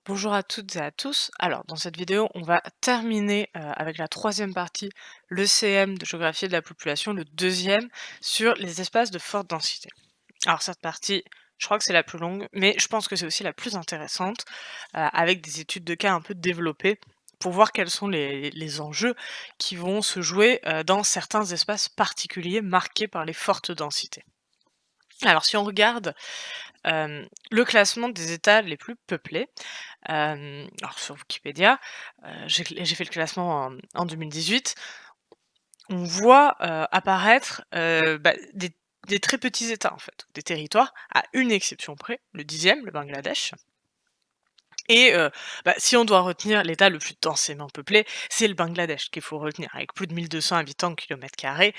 Bonjour à toutes et à tous. Alors, dans cette vidéo, on va terminer avec la troisième partie, le CM de géographie de la population, le deuxième sur les espaces de forte densité. Alors, cette partie, je crois que c'est la plus longue, mais je pense que c'est aussi la plus intéressante, avec des études de cas un peu développées pour voir quels sont les enjeux qui vont se jouer dans certains espaces particuliers marqués par les fortes densités. Alors, si on regarde le classement des États les plus peuplés, alors sur Wikipédia, j'ai fait le classement en 2018. On voit, apparaître, des très petits États, en fait, des territoires, à une exception près, le 10e, le Bangladesh et si on doit retenir l'État le plus densément peuplé, c'est le Bangladesh qu'il faut retenir, avec plus de 1 200 habitants au kilomètre carré.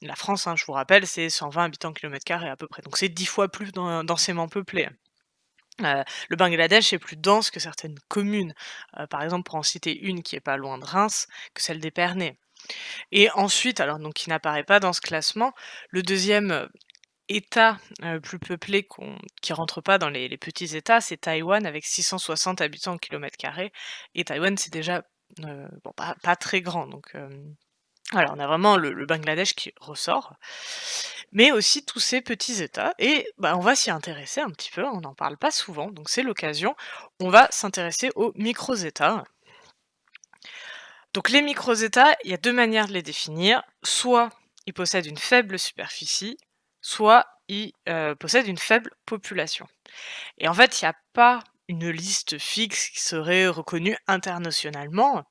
La France, hein, je vous rappelle, c'est 120 habitants au kilomètre carré à peu près, donc c'est 10 fois plus densément peuplé. Le Bangladesh est plus dense que certaines communes, par exemple, pour en citer une qui est pas loin de Reims, que celle d'Épernay. Et ensuite, alors donc qui n'apparaît pas dans ce classement, le deuxième État, plus peuplé qui rentre pas dans les petits États, c'est Taïwan avec 660 habitants au kilomètre carré et Taïwan, c'est déjà, bon, pas très grand donc voilà, on a vraiment le Bangladesh qui ressort, mais aussi tous ces petits États et on va s'y intéresser un petit peu, on n'en parle pas souvent, donc c'est l'occasion. On va s'intéresser aux micros-États. Donc les micros-États, il y a 2 manières de les définir, soit ils possèdent une faible superficie, soit ils, possèdent une faible population et en fait, il y a pas une liste fixe qui serait reconnue internationalement,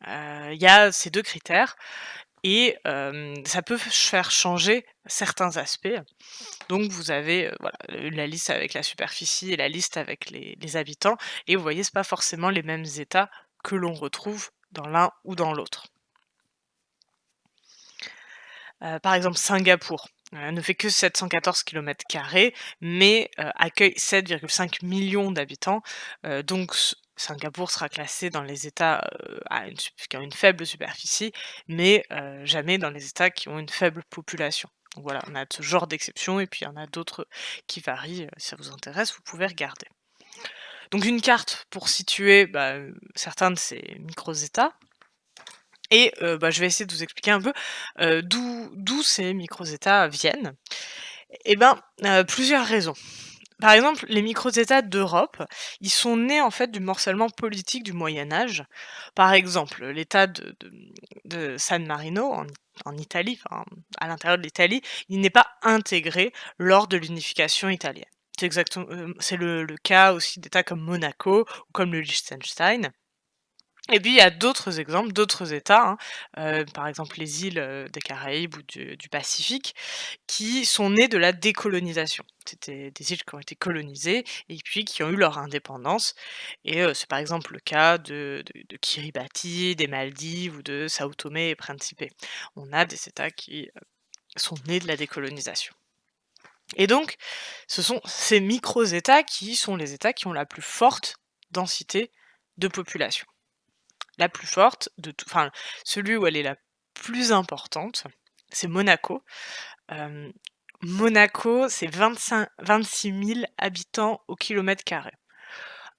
il y a ces 2 critères et ça peut faire changer certains aspects. Donc vous avez, voilà, la liste avec la superficie et la liste avec les habitants et vous voyez, c'est pas forcément les mêmes états que l'on retrouve dans l'un ou dans l'autre. Par exemple, Singapour, ne fait que 714 kilomètres carrés, mais accueille 7,5 millions d'habitants, donc Singapour sera classé dans les États, qui ont une faible superficie, mais jamais dans les États qui ont une faible population. Donc voilà, on a ce genre d'exception et puis il y en a d'autres qui varient, si ça vous intéresse, vous pouvez regarder. Donc une carte pour situer, certains de ces micros-États et je vais essayer de vous expliquer un peu, d'où ces micros-États viennent. Et plusieurs raisons. Par exemple, les micros-États d'Europe, ils sont nés en fait du morcellement politique du Moyen Âge. Par exemple, l'État de San Marino en Italie, enfin à l'intérieur de l'Italie, il n'est pas intégré lors de l'unification italienne. C'est le cas aussi d'États comme Monaco ou comme le Liechtenstein. Et puis il y a d'autres exemples, d'autres États, hein, par exemple les îles, des Caraïbes ou du Pacifique, qui sont nés de la décolonisation. C'était des îles qui ont été colonisées et puis qui ont eu leur indépendance et c'est par exemple le cas de Kiribati, des Maldives ou de Sao Tomé et Principe. On a des États qui, sont nés de la décolonisation et donc ce sont ces micros-États qui sont les États qui ont la plus forte densité de population. La plus forte de tout, enfin, celui où elle est la plus importante, c'est Monaco. Hem, Monaco, c'est 26 000 habitants au kilomètre carré,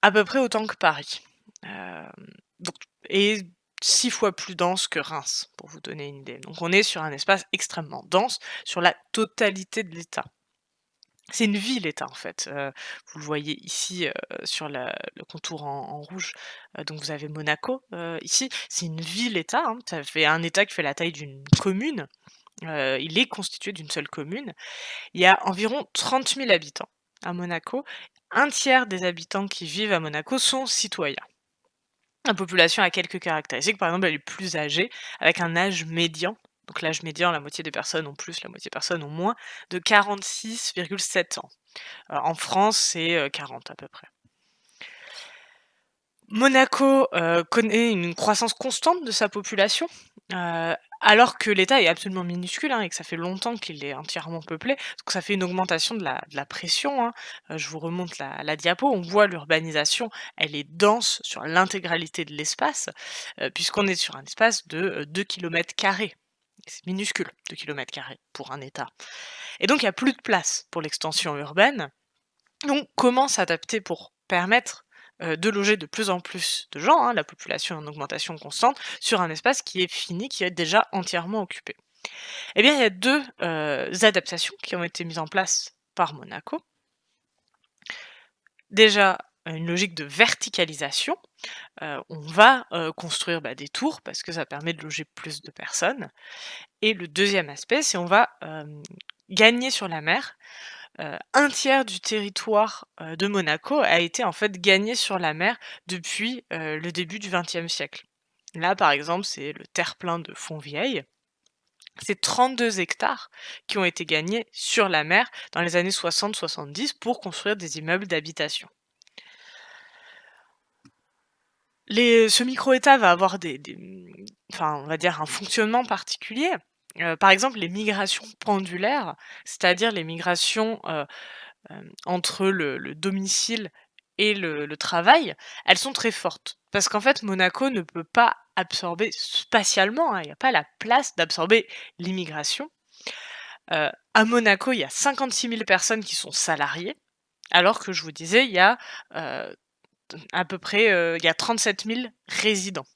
à peu près autant que Paris. Hem, donc et 6 fois plus dense que Reims, pour vous donner une idée. Donc on est sur un espace extrêmement dense sur la totalité de l'État. C'est une ville-État, en fait, vous le voyez ici, sur le contour en rouge, donc vous avez Monaco, ici. C'est une ville-État, hein, ça fait un État qui fait la taille d'une commune, il est constitué d'une seule commune. Il y a environ 30 000 habitants à Monaco. Un tiers des habitants qui vivent à Monaco sont citoyens. La population a quelques caractéristiques, par exemple, elle est plus âgée, avec un âge médian, donc l'âge médian, la moitié des personnes ont plus, la moitié des personnes ont moins, de 46,7 ans. En France, c'est, 40 à peu près. Monaco, connaît une croissance constante de sa population, alors que l'État est absolument minuscule, hein, et que ça fait longtemps qu'il est entièrement peuplé. Donc ça fait une augmentation de la pression, hein. Je vous remonte la diapo, on voit l'urbanisation, elle est dense sur l'intégralité de l'espace, puisqu'on est sur un espace de, 2 km². C'est minuscule, 2 km² pour un État et donc il y a plus de place pour l'extension urbaine. Donc comment s'adapter pour permettre de loger de plus en plus de gens, hein, la population est en augmentation constante, sur un espace qui est fini, qui est déjà entièrement occupé. Eh bien, il y a 2 adaptations qui ont été mises en place par Monaco. Déjà, une logique de verticalisation, on va, construire, des tours parce que ça permet de loger plus de personnes et le deuxième aspect, c'est on va, gagner sur la mer. 1/3 du territoire, de Monaco a été en fait gagné sur la mer depuis, le début du XXe siècle. Là, par exemple, c'est le terre-plein de Fontvieille. C'est 32 hectares qui ont été gagnés sur la mer dans les années 60-70 pour construire des immeubles d'habitation. Ce micro-État va avoir enfin, on va dire un fonctionnement particulier. Par exemple, les migrations pendulaires, c'est-à-dire les migrations, entre le domicile et le travail, elles sont très fortes. Parce qu'en fait, Monaco ne peut pas absorber spatialement, hein, il y a pas la place d'absorber l'immigration. À Monaco, il y a 56 000 personnes qui sont salariées, alors que je vous disais, il y a, heu, à peu près, il y a 37 000 résidents.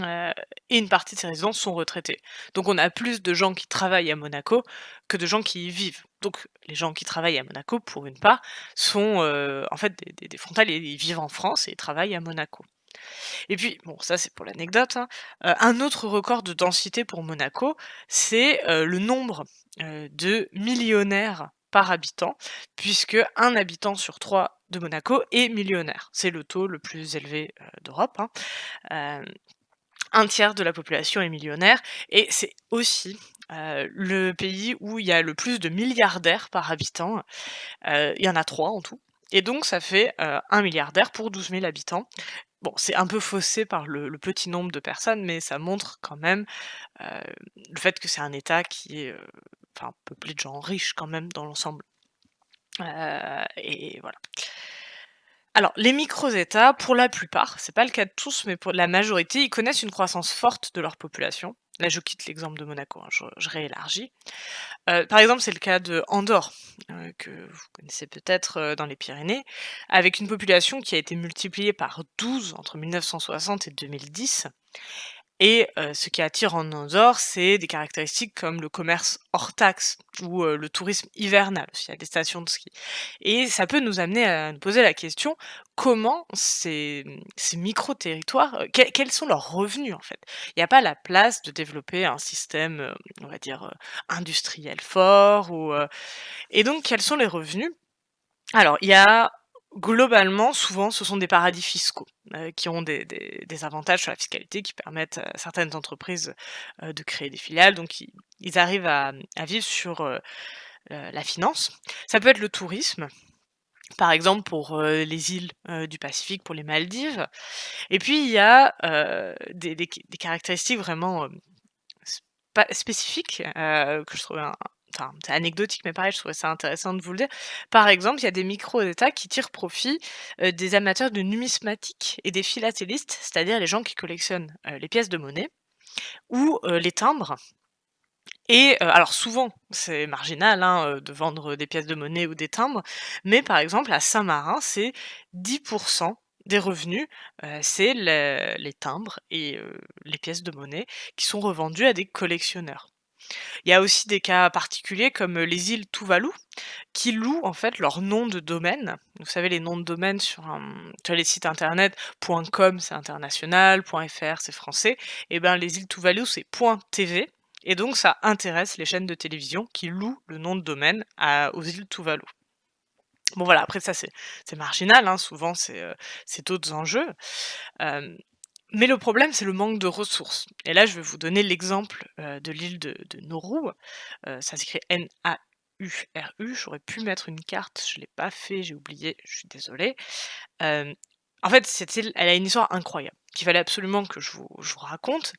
Heu et une partie de ces résidents sont retraités. Donc on a plus de gens qui travaillent à Monaco que de gens qui y vivent. Donc les gens qui travaillent à Monaco, pour une part, sont, en fait des frontaliers. Ils vivent en France et ils travaillent à Monaco. Et puis, bon, ça c'est pour l'anecdote, hein, un autre record de densité pour Monaco, c'est, le nombre, de millionnaires par habitant, puisque un habitant sur 3 de Monaco est millionnaire. C'est le taux le plus élevé, d'Europe, hein. Hem 1/3 de la population est millionnaire et c'est aussi, le pays où il y a le plus de milliardaires par habitant. Il y en a 3 en tout et donc ça fait, 1 milliardaire pour 12 000 habitants. Bon, c'est un peu faussé par le petit nombre de personnes, mais ça montre quand même, heu, le fait que c'est un État qui est, enfin peuplé de gens riches quand même dans l'ensemble. Et voilà. Alors, les micros-États, pour la plupart, c'est pas le cas de tous, mais pour la majorité, ils connaissent une croissance forte de leur population. Là, je quitte l'exemple de Monaco, hein, je réélargis. Par exemple, c'est le cas de Andorre, que vous connaissez peut-être, dans les Pyrénées, avec une population qui a été multipliée par 12 entre 1960 et 2010. Et ce qui attire en Andorre, c'est des caractéristiques comme le commerce hors taxe ou le tourisme hivernal, aussi, il y a des stations de ski. Et ça peut nous amener à nous poser la question: comment ces micro-territoires, quels sont leurs revenus, en fait? Il y a pas la place de développer un système, on va dire, industriel fort et donc quels sont les revenus? Alors, il y a globalement, souvent, ce sont des paradis fiscaux, qui ont des avantages sur la fiscalité qui permettent à certaines entreprises, de créer des filiales, donc ils arrivent à vivre sur, la finance. Ça peut être le tourisme, par exemple pour, les îles, du Pacifique, pour les Maldives et puis il y a, des caractéristiques vraiment, spécifiques, que je trouvais enfin, c'est anecdotique, mais pareil, je trouvais ça intéressant de vous le dire. Par exemple, il y a des micro-États qui tirent profit, des amateurs de numismatique et des philatélistes, c'est-à-dire les gens qui collectionnent, les pièces de monnaie ou, les timbres et alors souvent, c'est marginal, hein, de vendre des pièces de monnaie ou des timbres, mais par exemple à Saint-Marin, c'est 10 des revenus, c'est les timbres et les pièces de monnaie qui sont revendus à des collectionneurs. Il y a aussi des cas particuliers comme, les îles Tuvalu, qui louent en fait leur nom de domaine. Vous savez les noms de domaine sur les sites internet, .com c'est international, .fr c'est français et ben les îles Tuvalu c'est .tv et donc ça intéresse les chaînes de télévision qui louent le nom de domaine aux îles Tuvalu. Bon voilà, après ça c'est marginal, hein, souvent c'est d'autres enjeux. Hem Mais le problème, c'est le manque de ressources. Et là, je vais vous donner l'exemple, de l'île de Nauru. Ça s'écrit Nauru. J'aurais pu mettre une carte, je l'ai pas fait, j'ai oublié, je suis désolée. Hem, En fait, cette île, elle a une histoire incroyable, qu'il fallait absolument que je vous raconte.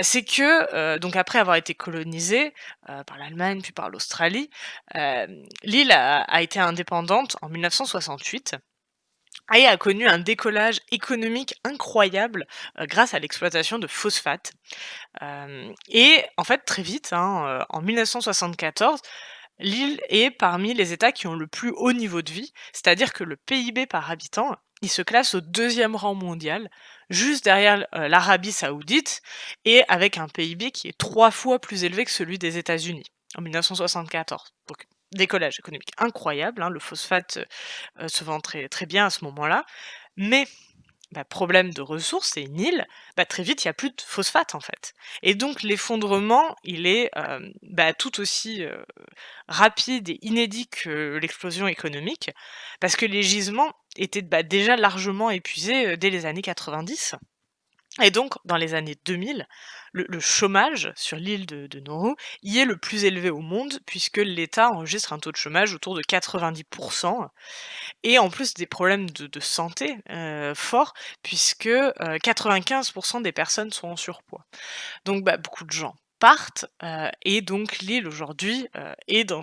C'est que, donc après avoir été colonisée, par l'Allemagne, puis par l'Australie, l'île a été indépendante en 1968 et a connu un décollage économique incroyable, grâce à l'exploitation de phosphates. Et en fait, très vite, hein, en 1974, l'île est parmi les États qui ont le plus haut niveau de vie, c'est-à-dire que le PIB par habitant il se classe au 2e rang mondial, juste derrière l'Arabie Saoudite et avec un PIB qui est 3 fois plus élevé que celui des États-Unis en 1974. Donc décollage économique incroyable, hein, le phosphate, se vend très, très bien à ce moment-là. Mais problème de ressources, c'est une île, très vite, il y a plus de phosphate, en fait. Et donc l'effondrement, il est, tout aussi, rapide et inédit que l'explosion économique, parce que les gisements étaient, déjà largement épuisés, dès les années 90. Et donc, dans les années 2000, le chômage sur l'île de Nauru y est le plus élevé au monde, puisque l'État enregistre un taux de chômage autour de 90, et en plus des problèmes de santé, forts, puisque, 95 des personnes sont en surpoids. Donc beaucoup de gens partent, et donc l'île aujourd'hui, est dans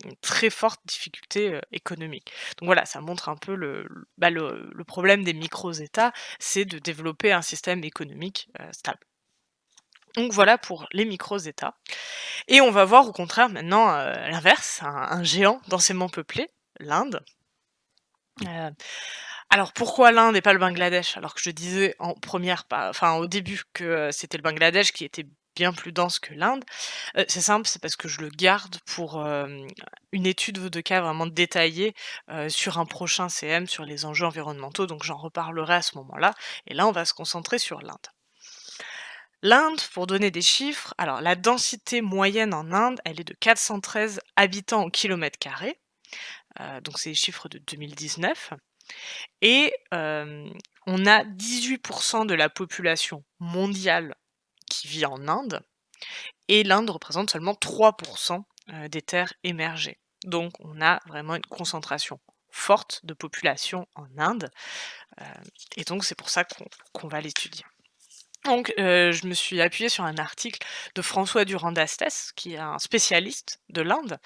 une très forte difficulté, économique. Donc voilà, ça montre un peu le problème des micros-États, c'est de développer un système économique, stable. Donc voilà pour les micros-États, et on va voir au contraire maintenant, l'inverse, un géant densément peuplé, l'Inde. Heu, alors pourquoi l'Inde et pas le Bangladesh? Alors que je disais en première pa enfin au début que, c'était le Bangladesh qui était bien plus dense que l'Inde. C'est simple, c'est parce que je le garde pour, une étude de cas vraiment détaillée, sur un prochain CM sur les enjeux environnementaux, donc j'en reparlerai à ce moment-là, et là on va se concentrer sur l'Inde. L'Inde, pour donner des chiffres, alors la densité moyenne en Inde, elle est de 413 habitants au kilomètre carré, donc c'est les chiffres de 2019. Et on a 18 de la population mondiale qui vit en Inde, et l'Inde représente seulement 3 des terres émergées. Donc on a vraiment une concentration forte de population en Inde, heu et donc c'est pour ça qu'on va l'étudier. Donc je me suis appuyée sur un article de François Durand-Dastès, qui est un spécialiste de l'Inde,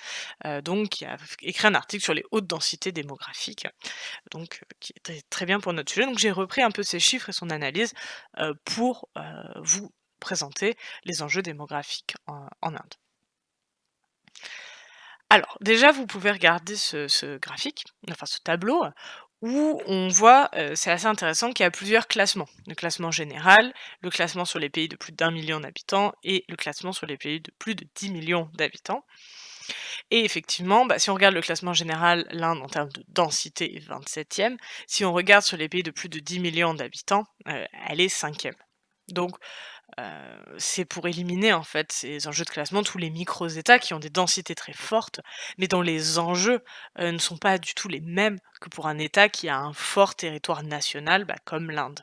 donc qui a écrit un article sur les hautes densités démographiques, donc qui est très bien pour notre sujet. Donc j'ai repris un peu ses chiffres et son analyse, pour, vous présenter les enjeux démographiques en Inde. Alors déjà, vous pouvez regarder ce graphique, enfin ce tableau, où on voit, c'est assez intéressant qu'il y a plusieurs classements. Le classement général, le classement sur les pays de plus d'1 million d'habitants et le classement sur les pays de plus de 10 millions d'habitants. Et effectivement, si on regarde le classement général, l'Inde en termes de densité est 27e. Si on regarde sur les pays de plus de 10 millions d'habitants, elle est 5e. Donc, c'est pour éliminer en fait ces enjeux de classement, tous les micros-États qui ont des densités très fortes, mais dont les enjeux, ne sont pas du tout les mêmes que pour un État qui a un fort territoire national, comme l'Inde.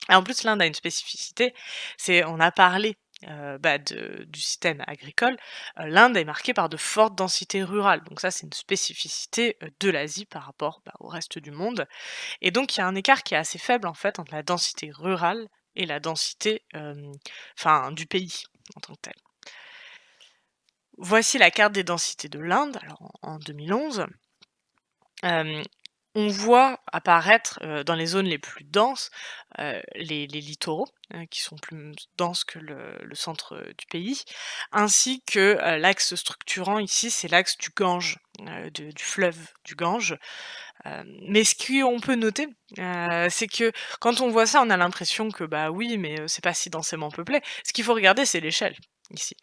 Et en plus, l'Inde a une spécificité, c'est on a parlé, du système agricole, l'Inde est marquée par de fortes densités rurales. Donc ça, c'est une spécificité, de l'Asie par rapport, au reste du monde. Et donc il y a un écart qui est assez faible en fait entre la densité rurale et la densité, enfin du pays en tant que tel. Voici la carte des densités de l'Inde, alors en 2011. Hem, on voit apparaître, dans les zones les plus denses, les littoraux, qui sont plus denses que le centre, du pays, ainsi que, l'axe structurant ici, c'est l'axe du Gange, du fleuve du Gange. Mais ce qu'on peut noter, c'est que quand on voit ça, on a l'impression que, oui, mais c'est pas si densément peuplé. Ce qu'il faut regarder, c'est l'échelle, ici.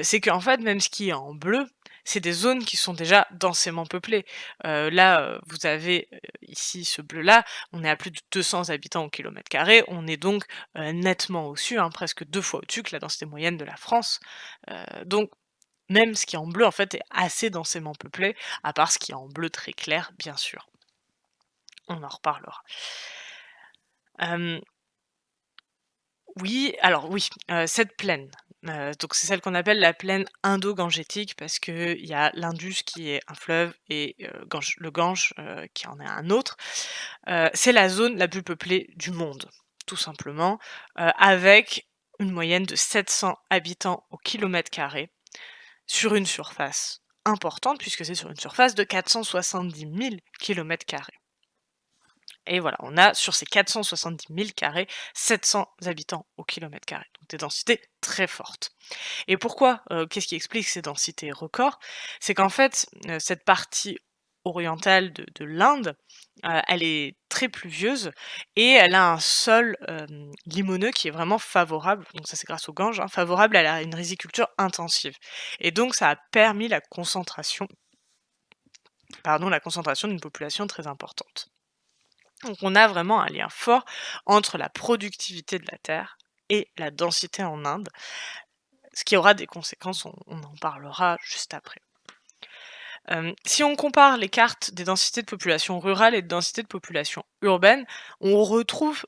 C'est qu'en fait, même ce qui est en bleu, c'est des zones qui sont déjà densément peuplées. Là, vous avez, ici ce bleu-là, on est à plus de 200 habitants au kilomètre carré. On est donc, nettement au-dessus, hein, presque 2 fois au-dessus que la densité moyenne de la France. Donc même ce qui est en bleu, en fait, est assez densément peuplé, à part ce qui est en bleu très clair, bien sûr. On en reparlera. Hem, oui, alors oui, cette plaine, donc c'est celle qu'on appelle la plaine indo-gangetique parce qu'il y a l'Indus qui est un fleuve et le Gange, qui en est un autre. C'est la zone la plus peuplée du monde, tout simplement, avec une moyenne de 700 habitants au kilomètre carré sur une surface importante puisque c'est sur une surface de 470 000 km². Et voilà, on a sur ces 470 000 carrés, 700 habitants au kilomètre carré, donc des densités très fortes. Et pourquoi, qu'est-ce qui explique ces densités records? C'est qu'en fait, cette partie orientale de l'Inde, elle est très pluvieuse et elle a un sol, limoneux qui est vraiment favorable, donc ça c'est grâce au Gange, hein, favorable à une riziculture intensive et donc ça a permis la concentration d'une population très importante. Donc on a vraiment un lien fort entre la productivité de la terre et la densité en Inde, ce qui aura des conséquences, on en parlera juste après. Si on compare les cartes des densités de population rurale et de densité de population urbaine, on retrouve,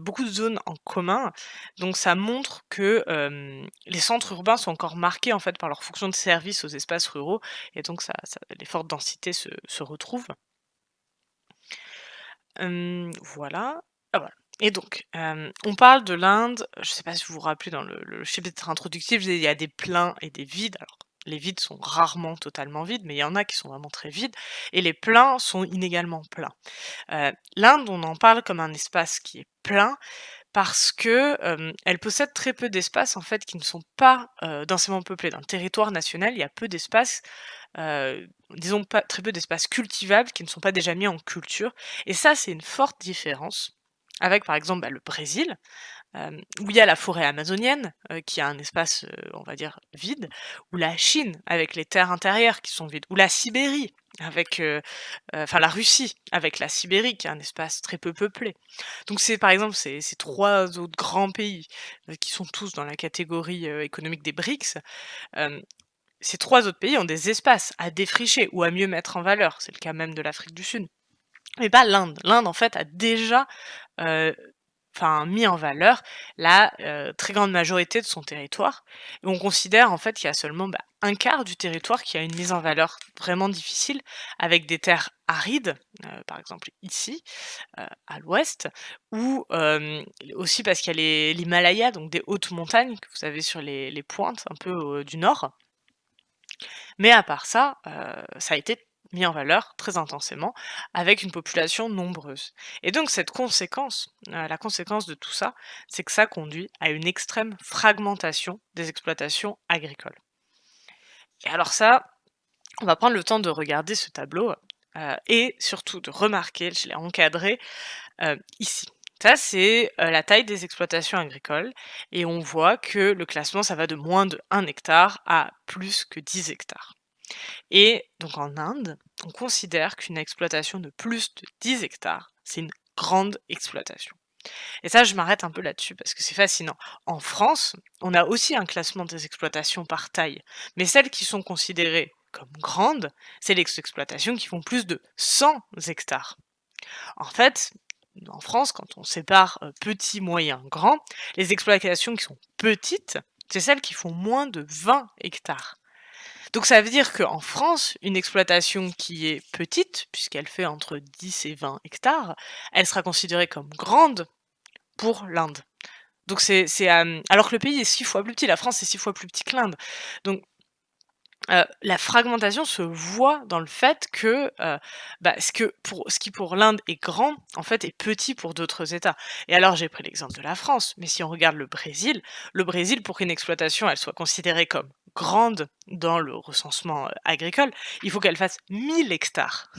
beaucoup de zones en commun. Donc ça montre que, les centres urbains sont encore marqués, en fait, par leur fonction de service aux espaces ruraux et donc les fortes densités se retrouvent. Voilà. Ah voilà et donc, on parle de l'Inde, je ne sais pas si vous vous rappelez dans le chapitre introductif, je disais il y a des pleins et des vides. Alors, les vides sont rarement totalement vides, mais il y en a qui sont vraiment très vides et les pleins sont inégalement pleins. L'Inde, on en parle comme un espace qui est plein parce que, elle possède très peu d'espaces, en fait, qui ne sont pas, densément peuplés. Dans le territoire national, il y a peu d'espaces, disons pas très peu d'espaces cultivables qui ne sont pas déjà mis en culture et ça, c'est une forte différence avec, par exemple, le Brésil, où il y a la forêt amazonienne, qui a un espace, on va dire vide, ou la Chine avec les terres intérieures qui sont vides, ou la Sibérie avec, enfin la Russie avec la Sibérie qui est un espace très peu peuplé. Donc c'est par exemple ces 3 autres grands pays, qui sont tous dans la catégorie, économique des BRICS, hem, ces 3 autres pays ont des espaces à défricher ou à mieux mettre en valeur. C'est le cas même de l'Afrique du Sud. Mais pas l'Inde. L'Inde en fait a déjà, heu, mis en valeur la, très grande majorité de son territoire et on considère en fait qu'il y a seulement, 1/4 du territoire qui a une mise en valeur vraiment difficile avec des terres arides, par exemple ici, à l'ouest ou aussi parce qu'il y a l'Himalaya, donc des hautes montagnes que vous avez sur les pointes un peu du nord. Mais à part ça, ça a été mis en valeur très intensément avec une population nombreuse. Et donc cette conséquence, la conséquence de tout ça, c'est que ça conduit à une extrême fragmentation des exploitations agricoles. Et alors ça, on va prendre le temps de regarder ce tableau, et surtout de remarquer, je l'ai encadré, ici. Ça, c'est, la taille des exploitations agricoles et on voit que le classement, ça va de moins de 1 hectare à plus que 10 hectares. Et donc en Inde, on considère qu'une exploitation de plus de 10 hectares, c'est une grande exploitation. Et ça, je m'arrête un peu là-dessus parce que c'est fascinant. En France, on a aussi un classement des exploitations par taille, mais celles qui sont considérées comme grandes, c'est les exploitations qui font plus de 100 hectares. En fait, en France, quand on sépare petit, moyen, grand, les exploitations qui sont petites, c'est celles qui font moins de 20 hectares. Donc ça veut dire qu'en France, une exploitation qui est petite, puisqu'elle fait entre 10 et 20 hectares, elle sera considérée comme grande pour l'Inde. Donc alors que le pays est 6 fois plus petit, la France est 6 fois plus petit que l'Inde. Donc la fragmentation se voit dans le fait que, ce qui pour l'Inde est grand, en fait, est petit pour d'autres États. Et alors j'ai pris l'exemple de la France, mais si on regarde le Brésil pour qu'une exploitation, elle soit considérée comme grande dans le recensement, agricole, il faut qu'elle fasse 1 000 hectares.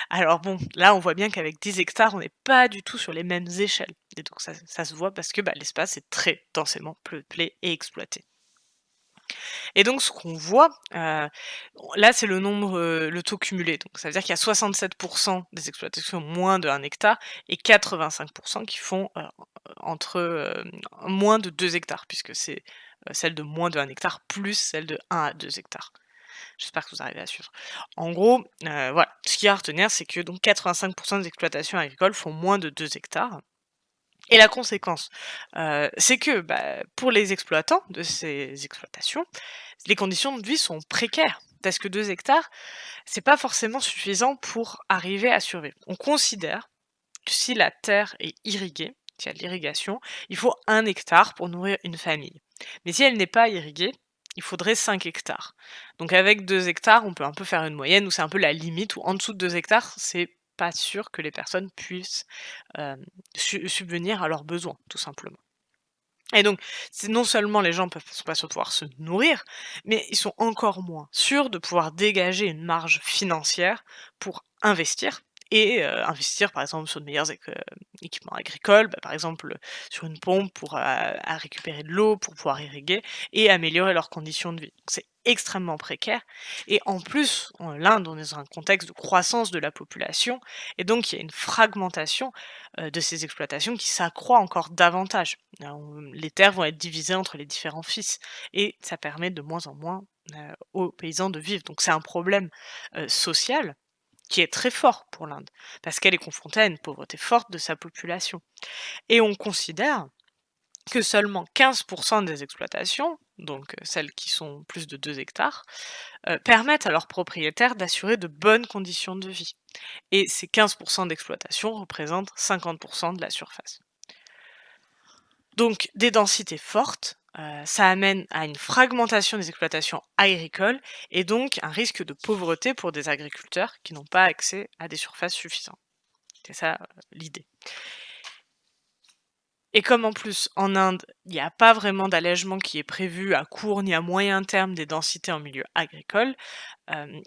Alors bon, là, on voit bien qu'avec 10 hectares, on n'est pas du tout sur les mêmes échelles et donc ça se voit parce que, l'espace est très densément peuplé et exploité. Et donc ce qu'on voit, là c'est le taux cumulé, donc ça veut dire qu'il y a 67 des exploitations moins de 1 hectare et 85 qui font, moins de 2 hectares puisque c'est, celle de moins de 1 hectare plus celle de 1 à 2 hectares. J'espère que vous arrivez à suivre. En gros, voilà, ce qu'il y a à retenir, c'est que donc 85 des exploitations agricoles font moins de 2 hectares et la conséquence, c'est que, pour les exploitants de ces exploitations, les conditions de vie sont précaires. Parce que 2 hectares, c'est pas forcément suffisant pour arriver à survivre. On considère que si la terre est irriguée, s'il y a de l'irrigation, il faut 1 hectare pour nourrir une famille. Mais si elle n'est pas irriguée, il faudrait 5 hectares. Donc avec 2 hectares, on peut un peu faire une moyenne où c'est un peu la limite, où en dessous de 2 hectares, c'est pas sûr que les personnes puissent, subvenir à leurs besoins, tout simplement. Et donc, c'est non seulement les gens peuvent sont pas sûrs de pouvoir se nourrir, mais ils sont encore moins sûrs de pouvoir dégager une marge financière pour investir et investir par exemple sur de meilleurs équipements agricoles, bah, par exemple, sur une pompe pour, à récupérer de l'eau, pour pouvoir irriguer et améliorer leurs conditions de vie. Donc c'est extrêmement précaire et en plus, en l'Inde, on est dans un contexte de croissance de la population et donc il y a une fragmentation, de ces exploitations qui s'accroît encore davantage. Les terres vont être divisées entre les différents fils et ça permet de moins en moins, aux paysans de vivre. Donc c'est un problème, social qui est très fort pour l'Inde, parce qu'elle est confrontée à une pauvreté forte de sa population. Et on considère que seulement 15 des exploitations, donc celles qui sont plus de 2 hectares, permettent à leurs propriétaires d'assurer de bonnes conditions de vie. Et ces 15 d'exploitation représentent 50 de la surface. Donc des densités fortes, ça amène à une fragmentation des exploitations agricoles et donc un risque de pauvreté pour des agriculteurs qui n'ont pas accès à des surfaces suffisantes. C'est ça, l'idée. Et comme en plus en Inde, il n'y a pas vraiment d'allègement qui est prévu à court ni à moyen terme des densités en milieu agricole,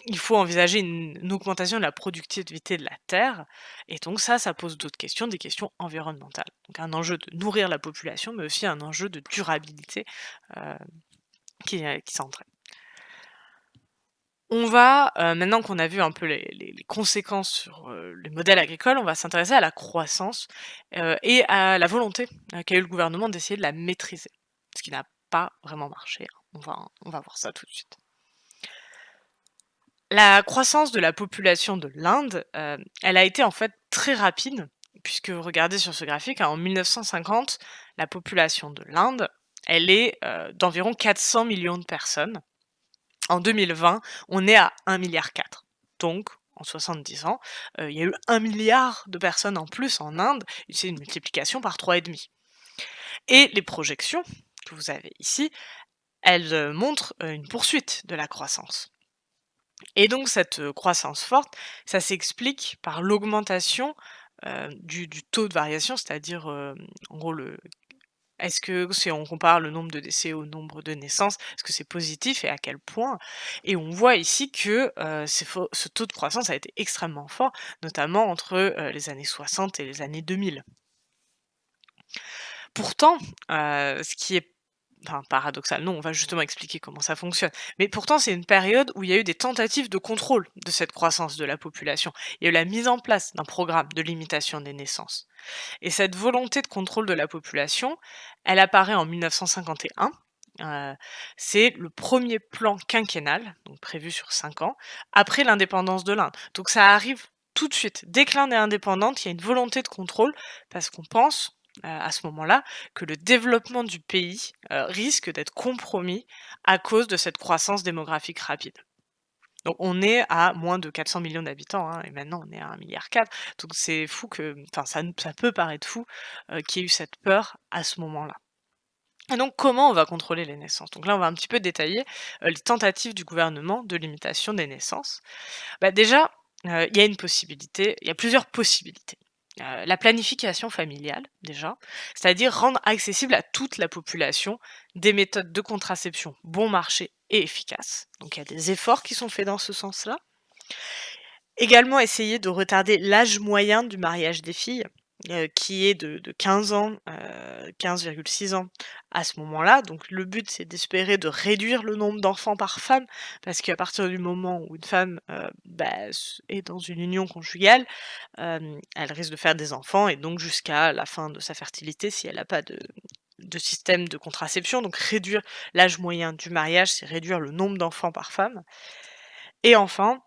il faut envisager une augmentation de la productivité de la terre et donc ça pose d'autres questions, des questions environnementales. Donc un enjeu de nourrir la population, mais aussi un enjeu de durabilité, heu, qui s'entraîne. On va, maintenant qu'on a vu un peu les conséquences sur, les modèles agricoles, on va s'intéresser à la croissance, et à la volonté, qu'a eu le gouvernement d'essayer de la maîtriser. Ce qui n'a pas vraiment marché, hein. On va voir ça tout de suite. La croissance de la population de l'Inde, elle a été en fait très rapide, puisque vous regardez sur ce graphique, hein, en 1950, la population de l'Inde, elle est, d'environ 400 millions de personnes. En 2020, on est à 1,4 milliard. Donc, en 70 ans, il y a eu 1 milliard de personnes en plus en Inde, et c'est une multiplication par 3,5. Et les projections que vous avez ici, elles, montrent, une poursuite de la croissance. Et donc cette, croissance forte, ça s'explique par l'augmentation, du taux de variation, c'est-à-dire, en gros le est-ce que si on compare le nombre de décès au nombre de naissances, est-ce que c'est positif et à quel point? Et on voit ici que, ce taux de croissance a été extrêmement fort, notamment entre, les années 60 et les années 2000. Pourtant, ce qui est enfin paradoxal, non, on va justement expliquer comment ça fonctionne. Mais pourtant, c'est une période où il y a eu des tentatives de contrôle de cette croissance de la population. Il y a eu la mise en place d'un programme de limitation des naissances. Et cette volonté de contrôle de la population, elle apparaît en 1951. Heu, c'est le premier plan quinquennal, donc prévu sur 5 ans, après l'indépendance de l'Inde. Donc ça arrive tout de suite. Dès que l'Inde est indépendante, il y a une volonté de contrôle parce qu'on pense, à ce moment-là, que le développement du pays, risque d'être compromis à cause de cette croissance démographique rapide. Donc on est à moins de 400 millions d'habitants, hein, et maintenant on est à 1,4 milliard. Donc c'est fou que enfin ça peut paraître fou, qu'il y ait eu cette peur à ce moment-là. Et donc comment on va contrôler les naissances? Donc là, on va un petit peu détailler, les tentatives du gouvernement de limitation des naissances. Bah, déjà, il y a plusieurs possibilités. La planification familiale déjà, c'est-à-dire rendre accessible à toute la population des méthodes de contraception bon marché et efficaces. Donc il y a des efforts qui sont faits dans ce sens-là. Également essayer de retarder l'âge moyen du mariage des filles, qui est de 15 ans, 15,6 ans à ce moment-là. Donc le but, c'est d'espérer de réduire le nombre d'enfants par femme, parce qu'à partir du moment où une femme, bah, est dans une union conjugale, elle risque de faire des enfants et donc jusqu'à la fin de sa fertilité si elle n'a pas de système de contraception. Donc réduire l'âge moyen du mariage, c'est réduire le nombre d'enfants par femme. Et enfin,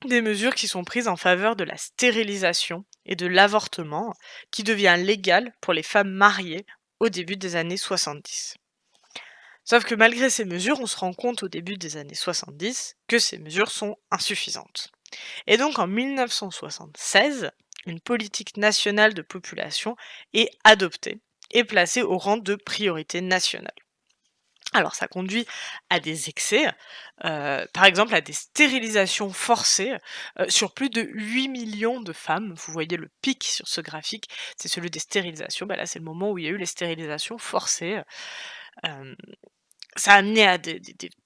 des mesures qui sont prises en faveur de la stérilisation et de l'avortement, qui devient légal pour les femmes mariées au début des années 70. Sauf que malgré ces mesures, on se rend compte au début des années 70 que ces mesures sont insuffisantes. Et donc en 1976, une politique nationale de population est adoptée et placée au rang de priorité nationale. Alors ça conduit à des excès, par exemple à des stérilisations forcées, sur plus de 8 millions de femmes. Vous voyez le pic sur ce graphique, c'est celui des stérilisations. Bah, là, c'est le moment où il y a eu les stérilisations forcées. Hem, Ça a amené à des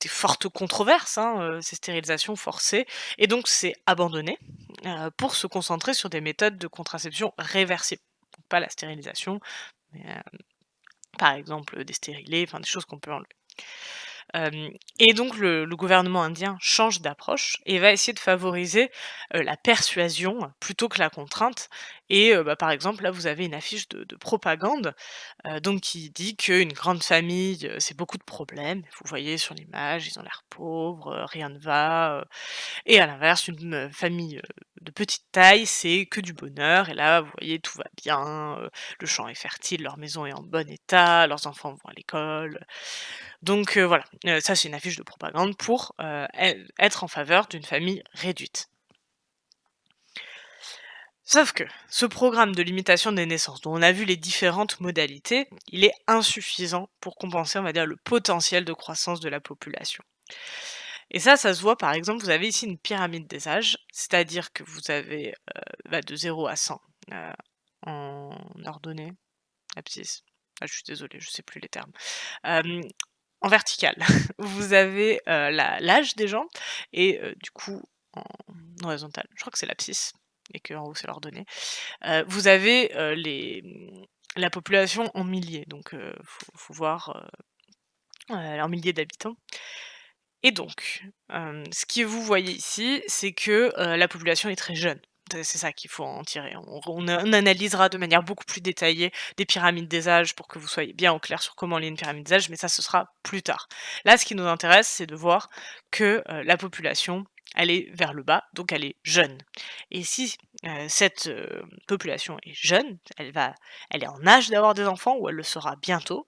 fortes controverses, hein, ces stérilisations forcées et donc c'est abandonné, pour se concentrer sur des méthodes de contraception réversibles. Donc pas la stérilisation, mais, par exemple, des stérilés, enfin des choses qu'on peut enlever. Hem et donc le gouvernement indien change d'approche et va essayer de favoriser, la persuasion plutôt que la contrainte et bah, par exemple, là, vous avez une affiche de propagande, donc qui dit qu'une grande famille, c'est beaucoup de problèmes. Vous voyez sur l'image, ils ont l'air pauvres, rien ne va, et à l'inverse, une, famille, de petite taille, c'est que du bonheur et là, vous voyez, tout va bien, le champ est fertile, leur maison est en bon état, leurs enfants vont à l'école. Donc voilà, ça c'est une affiche de propagande pour, être en faveur d'une famille réduite. Sauf que ce programme de limitation des naissances, dont on a vu les différentes modalités, il est insuffisant pour compenser, on va dire, le potentiel de croissance de la population. Et ça se voit par exemple, vous avez ici une pyramide des âges, c'est-à-dire que vous avez, bah, de 0 à 100, heu, en ordonnée, abscisse. Ah, je suis désolée, je sais plus les termes. Hem, En vertical, vous avez, l'âge des gens et du coup en horizontal, je crois que c'est l'abscisse et qu'en haut c'est l'ordonnée. Vous avez, la population en milliers, donc faut voir, en milliers d'habitants et donc ce que vous voyez ici, c'est que, la population est très jeune. C'est ça qu'il faut en tirer. On analysera de manière beaucoup plus détaillée des pyramides des âges pour que vous soyez bien au clair sur comment on lit une pyramide des âges, mais ça, ce sera plus tard. Là, ce qui nous intéresse, c'est de voir que, la population, elle est vers le bas, donc elle est jeune et si, cette, population est jeune, elle est en âge d'avoir des enfants ou elle le sera bientôt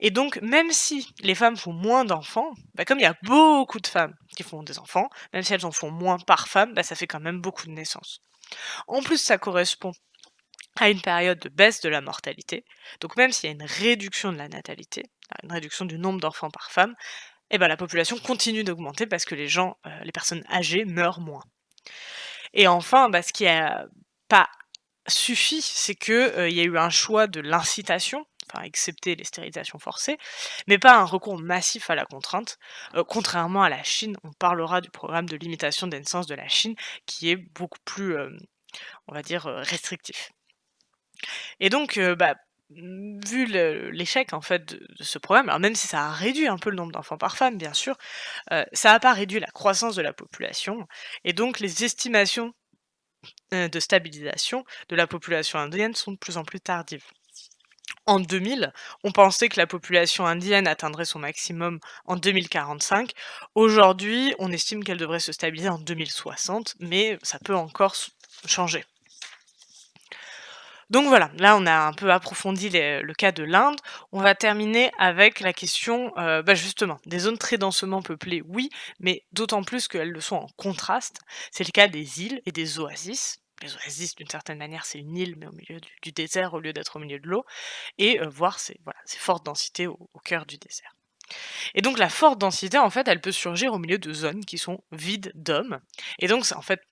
et donc même si les femmes font moins d'enfants, bah, comme il y a beaucoup de femmes qui font des enfants, même si elles en font moins par femme, bah, ça fait quand même beaucoup de naissances. En plus, ça correspond à une période de baisse de la mortalité, donc même s'il y a une réduction de la natalité, une réduction du nombre d'enfants par femme, et ben, la population continue d'augmenter parce que les personnes âgées meurent moins. Et enfin, bah, ce qui a pas suffi, c'est que, il y a eu un choix de l'incitation, enfin excepté les stérilisations forcées, mais pas un recours massif à la contrainte. Contrairement à la Chine, on parlera du programme de limitation des naissances de la Chine qui est beaucoup plus, on va dire, restrictif. Et donc, bah, vu l'échec en fait de ce programme, alors même si ça a réduit un peu le nombre d'enfants par femme bien sûr, ça a pas réduit la croissance de la population et donc les estimations, de stabilisation de la population indienne sont de plus en plus tardives. En 2000, on pensait que la population indienne atteindrait son maximum en 2045. Aujourd'hui, on estime qu'elle devrait se stabiliser en 2060, mais ça peut encore changer. Donc voilà, là on a un peu approfondi le cas de l'Inde. On va terminer avec la question, bah, justement, des zones très densément peuplées, oui, mais d'autant plus qu'elles le sont en contraste. C'est le cas des îles et des oasis. Les oasis, d'une certaine manière, c'est une île, mais au milieu du désert au lieu d'être au milieu de l'eau et voir ces fortes densités au cœur du désert. Et donc la forte densité, en fait, elle peut surgir au milieu de zones qui sont vides d'hommes. Et donc, c'est en fait,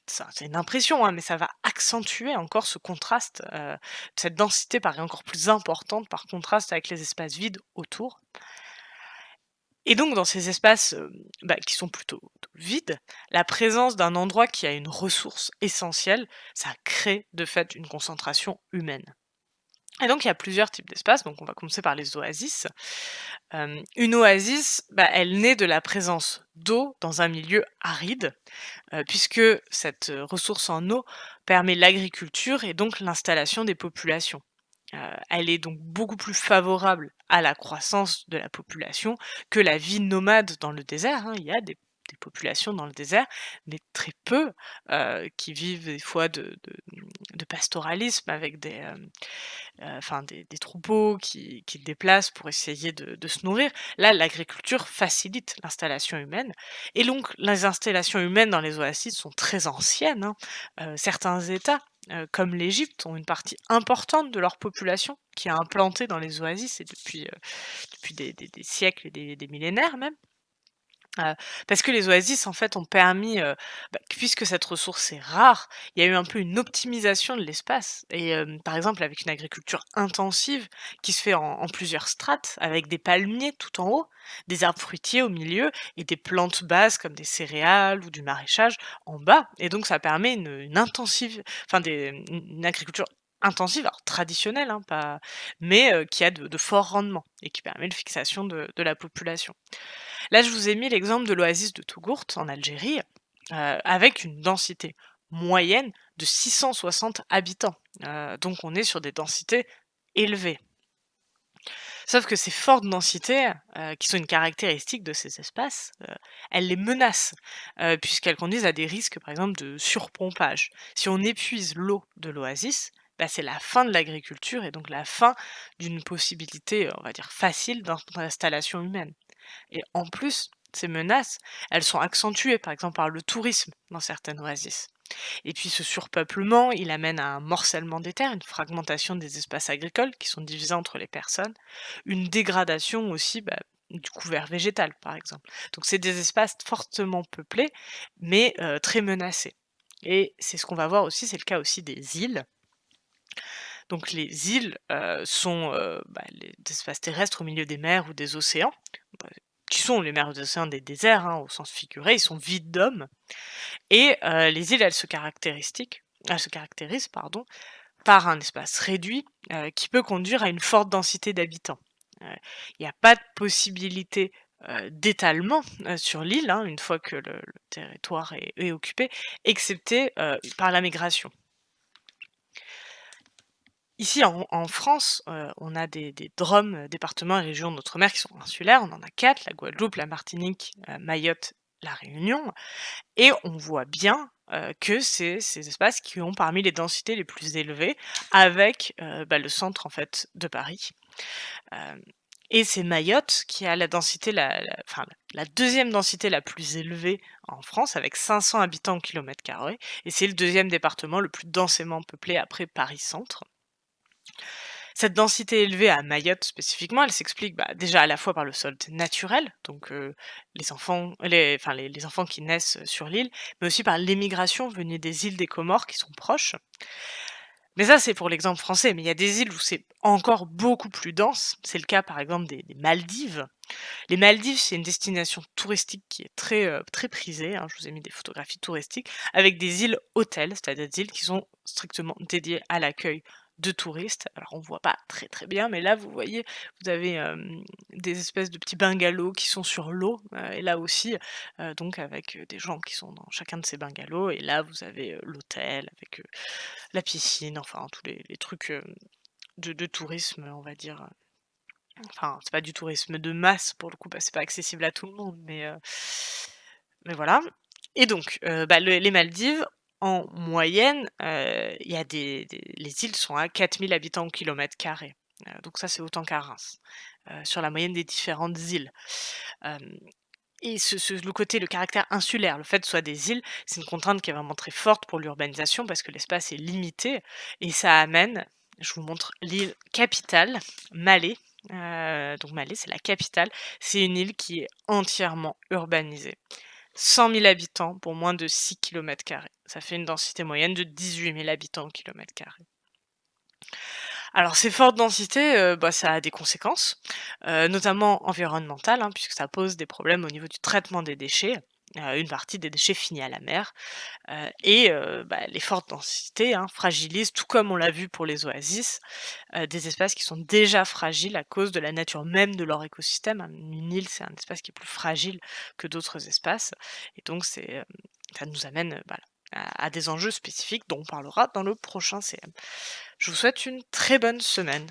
c'est une impression, hein, mais ça va accentuer encore ce contraste. Cette densité paraît encore plus importante par contraste avec les espaces vides autour. Et donc, dans ces espaces bah, qui sont plutôt vides, la présence d'un endroit qui a une ressource essentielle, ça crée de fait une concentration humaine. Et donc, il y a plusieurs types d'espaces. Donc, on va commencer par les oasis. Une oasis, bah, elle naît de la présence d'eau dans un milieu aride, puisque cette, ressource en eau permet l'agriculture et donc l'installation des populations. Elle est donc beaucoup plus favorable à la croissance de la population que la vie nomade dans le désert, hein. Il y a des populations dans le désert, mais très peu, qui vivent des fois de pastoralisme avec enfin des troupeaux qui se déplacent pour essayer de se nourrir. Là, l'agriculture facilite l'installation humaine et donc les installations humaines dans les oasis sont très anciennes, hein. Certains États, comme l'Égypte, ont une partie importante de leur population qui est implantée dans les oasis et depuis des siècles et des millénaires même. Heu, Parce que les oasis, en fait, ont permis, puisque cette ressource est rare, il y a eu un peu une optimisation de l'espace et par exemple, avec une agriculture intensive qui se fait en plusieurs strates, avec des palmiers tout en haut, des arbres fruitiers au milieu et des plantes basses comme des céréales ou du maraîchage en bas et donc ça permet une intensive enfin une agriculture intensive, alors traditionnelle, hein, pas mais qui a de forts rendements et qui permet une fixation de la population. Là, je vous ai mis l'exemple de l'oasis de Tougourt en Algérie, avec une densité moyenne de 660 habitants. Donc on est sur des densités élevées. Sauf que ces fortes densités, qui sont une caractéristique de ces espaces, elles les menacent, puisqu'elles conduisent à des risques, par exemple, de surpompage. Si on épuise l'eau de l'oasis, bah, c'est la fin de l'agriculture et donc la fin d'une possibilité, on va dire facile d'installation humaine. Et en plus, ces menaces, elles sont accentuées, par exemple, par le tourisme dans certaines oasis. Et puis ce surpeuplement, il amène à un morcellement des terres, une fragmentation des espaces agricoles qui sont divisés entre les personnes, une dégradation aussi du couvert végétal, par exemple. Donc c'est des espaces fortement peuplés, mais très menacés. Et c'est ce qu'on va voir aussi, c'est le cas aussi des îles. Donc les îles sont les des espaces terrestres au milieu des mers ou des océans, bah, qui sont les mers ou des océans des déserts, hein, au sens figuré, ils sont vides d'hommes et les îles, elles se caractérisent, pardon, par un espace réduit, qui peut conduire à une forte densité d'habitants. Il n'y a pas de possibilité, d'étalement, sur l'île, hein, une fois que le territoire est occupé, excepté, par la migration. Ici en France, on a des DROM, départements et régions d'outre-mer qui sont insulaires, on en a 4, la Guadeloupe, la Martinique, Mayotte, la Réunion et on voit bien, que c'est ces espaces qui ont parmi les densités les plus élevées avec, le centre en fait de Paris. Hem Et c'est Mayotte qui a la densité la 2e densité la plus élevée en France avec 500 habitants au kilomètre carré et c'est le 2e département le plus densément peuplé après Paris centre. Cette densité élevée à Mayotte spécifiquement, elle s'explique, déjà à la fois par le sol naturel, donc les enfants qui naissent, sur l'île, mais aussi par l'émigration venue des îles des Comores qui sont proches. Mais ça, c'est pour l'exemple français, mais il y a des îles où c'est encore beaucoup plus dense. C'est le cas par exemple des Maldives. Les Maldives, c'est une destination touristique qui est très prisée, hein, je vous ai mis des photographies touristiques, avec des îles hôtels, c'est-à-dire des îles qui sont strictement dédiées à l'accueil de touristes. Alors on voit pas très bien, mais là vous voyez, vous avez, des espèces de petits bungalows qui sont sur l'eau, et là aussi, donc avec, des gens qui sont dans chacun de ces bungalows et là vous avez, l'hôtel avec, la piscine, enfin tous les trucs, de tourisme, on va dire, enfin, c'est pas du tourisme de masse pour le coup, c'est pas accessible à tout le monde, mais voilà et donc, les Maldives, en moyenne, il y a les îles sont à 4 000 habitants au kilomètre carré, donc ça, c'est autant qu'à Reims, sur la moyenne des différentes îles. Hem Et le caractère insulaire, le fait que ce soit des îles, c'est une contrainte qui est vraiment très forte pour l'urbanisation parce que l'espace est limité et ça amène je vous montre l'île capitale, Malé, donc Malé, c'est la capitale. C'est une île qui est entièrement urbanisée. 100 000 habitants pour moins de 6 km². Ça fait une densité moyenne de 18 000 habitants au kilomètre carré. Alors ces fortes densités, ça a des conséquences, notamment environnementales, hein, puisque ça pose des problèmes au niveau du traitement des déchets. Une partie des déchets finit à la mer, les fortes densités, hein, fragilisent, tout comme on l'a vu pour les oasis, des espaces qui sont déjà fragiles à cause de la nature même de leur écosystème, hein. Une île, c'est un espace qui est plus fragile que d'autres espaces et donc ça nous amène, à des enjeux spécifiques dont on parlera dans le prochain CM. Je vous souhaite une très bonne semaine.